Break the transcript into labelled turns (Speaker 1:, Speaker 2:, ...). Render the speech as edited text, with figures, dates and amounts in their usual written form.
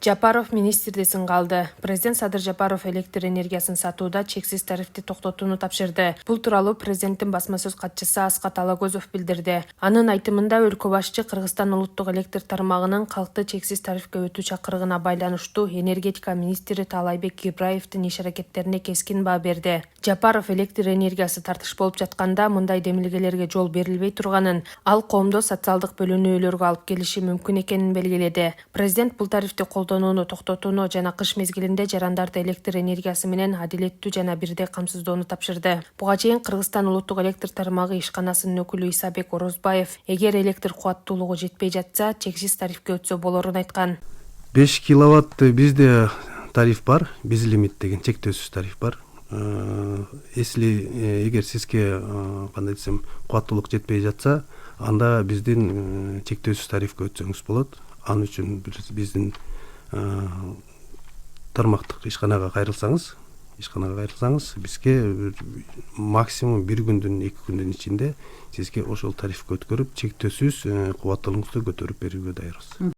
Speaker 1: Жапаров министрди сынга алды. Президент Садыр Жапаров электр энергиясын сатууда чексиз тарифти токтотууну тапшырды. Бул тууралуу президенттин басма сөз катчысы Аскат Алагөзов билдирди. Анын айтымында өлкө башчы Кыргызстан улуттук электр тармагынын калкты чексиз тарифке өтүү чакырыгына байланыштуу энергетика министри Таалайбек Ибраевдин иш-аракеттерине кескин баа берди. Жапаров электр энергиясы тартыш болуп жатканда мындай демилгелерге жол берилбей турганын, ал коомдо социалдык бөлүнүүлөргө алып келиши мүмкүн экенин белгиледи. Президент бул тарифти колдонууну токтотууну жана кыш мезгилинде жарандарды электр энергиясы менен адилеттүү жана бирдей камсыздоону тапшырды. Буга чейин Кыргызстан улуттук электр тармагы ишканасынын өкүлү Исабек Орозбаев эгер электр кубаттуулугу жетпей жатса, чексиз тарифке өтсө болорун айткан.
Speaker 2: 5 киловатт бизде тариф бар, биз лимит деген чектөөсүз тариф бар. Если эгер сизге кандай десем кубаттуулук жетпей жатса, анда биздин чектөөсүз тарифке өтсөңүз болот. Ал үчүн биздин тармактык ишканага кайрылсаңыз, бизге максимум 1 күндүн 2 күндүн ичинде сизге ошол тарифке өткөрүп, чектөөсүз кубаттуулугуңузду көтөрүп берүүгө даярбыз.